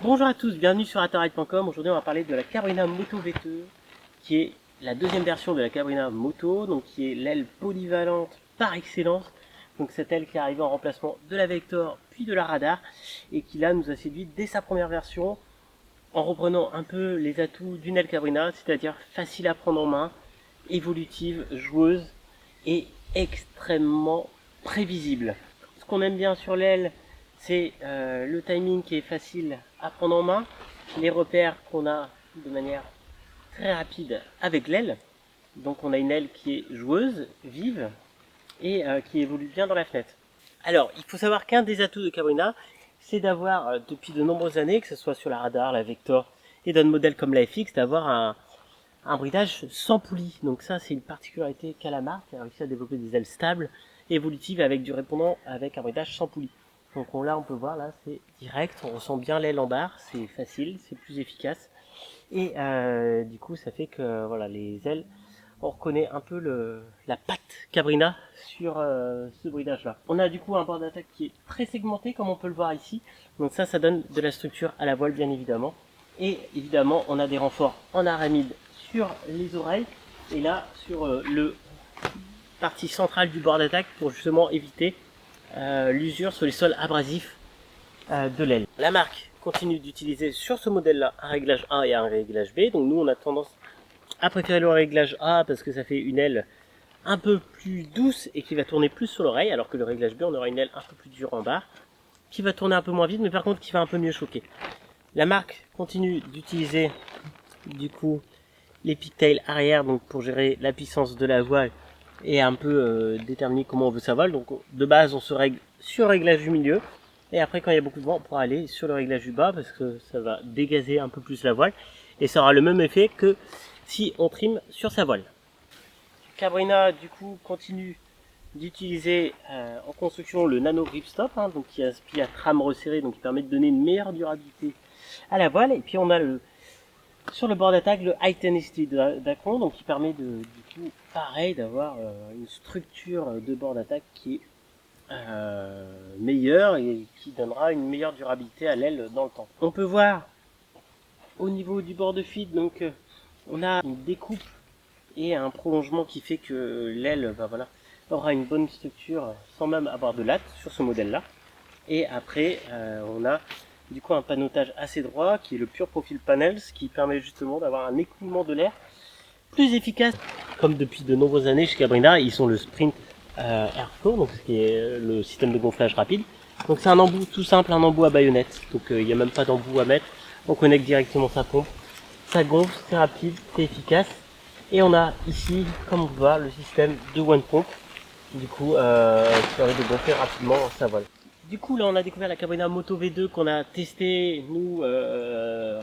Bonjour à tous, bienvenue sur ataride.com. Aujourd'hui on va parler de la Cabrina Moto V2 qui est la deuxième version de la Cabrina Moto, donc qui est l'aile polyvalente par excellence. Donc cette aile qui est arrivée en remplacement de la Vector puis de la Radar et qui là nous a séduit dès sa première version en reprenant un peu les atouts d'une aile Cabrina, c'est-à-dire facile à prendre en main, évolutive, joueuse et extrêmement prévisible. Ce qu'on aime bien sur l'aile, c'est le timing qui est facile à prendre en main, les repères qu'on a de manière très rapide avec l'aile. Donc on a une aile qui est joueuse, vive et qui évolue bien dans la fenêtre. Alors il faut savoir qu'un des atouts de Cabrina, c'est d'avoir depuis de nombreuses années, que ce soit sur la Radar, la Vector et d'autres modèles comme la FX, d'avoir un bridage sans poulie. Donc ça c'est une particularité qu'a la marque, elle a réussi à développer des ailes stables, évolutives avec du répondant avec un bridage sans poulie. Donc là on peut voir, là c'est direct, on ressent bien l'aile en barre, c'est facile, c'est plus efficace. Et du coup ça fait que voilà, les ailes, on reconnaît un peu la patte Cabrina sur ce bridage là. On a du coup un bord d'attaque qui est très segmenté comme on peut le voir ici. Donc ça donne de la structure à la voile bien évidemment. Et évidemment on a des renforts en aramide sur les oreilles et là sur le partie centrale du bord d'attaque pour justement éviter l'usure sur les sols abrasifs de l'aile. La marque continue d'utiliser sur ce modèle là un réglage A et un réglage B. Donc nous on a tendance à préférer le réglage A parce que ça fait une aile un peu plus douce et qui va tourner plus sur l'oreille, alors que le réglage B on aura une aile un peu plus dure en barre qui va tourner un peu moins vite mais par contre qui va un peu mieux choquer. La marque continue d'utiliser du coup les pigtails arrière donc pour gérer la puissance de la voile et un peu déterminer comment on veut sa voile. Donc de base on se règle sur le réglage du milieu et après quand il y a beaucoup de vent on pourra aller sur le réglage du bas parce que ça va dégazer un peu plus la voile et ça aura le même effet que si on trime sur sa voile. Cabrina du coup continue d'utiliser en construction le nano grip stop, donc qui a à trame resserrée, donc qui permet de donner une meilleure durabilité à la voile. Et puis on a sur le bord d'attaque le high tenacity d'Acron, donc qui permet du coup pareil d'avoir une structure de bord d'attaque qui est meilleure et qui donnera une meilleure durabilité à l'aile dans le temps. On peut voir au niveau du bord de feed, donc on a une découpe et un prolongement qui fait que l'aile aura une bonne structure sans même avoir de latte sur ce modèle là. Et après on a du coup un panotage assez droit qui est le Pure Profile Panels, qui permet justement d'avoir un écoulement de l'air plus efficace. Comme depuis de nombreuses années chez Cabrina, ils sont le Sprint Airflow, donc ce qui est le système de gonflage rapide. Donc c'est un embout tout simple, un embout à baïonnette, donc il n'y a même pas d'embout à mettre, on connecte directement sa pompe, ça gonfle, c'est rapide, c'est efficace. Et on a ici, comme on voit, le système de one pompe, du coup qui permet de gonfler rapidement sa voile. Du coup là on a découvert la Cabrina Moto V2 qu'on a testé nous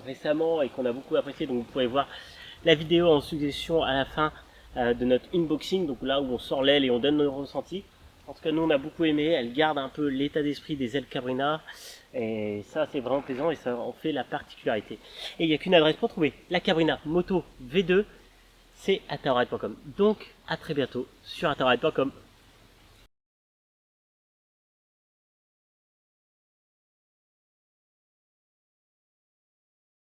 récemment et qu'on a beaucoup apprécié, donc vous pourrez voir la vidéo en suggestion à la fin de notre unboxing, donc là où on sort l'aile et on donne nos ressentis. En tout cas nous on a beaucoup aimé, elle garde un peu l'état d'esprit des ailes Cabrina et ça c'est vraiment plaisant et ça en fait la particularité. Et il n'y a qu'une adresse pour trouver la Cabrina Moto V2, c'est ataride.com. Donc à très bientôt sur ataride.com.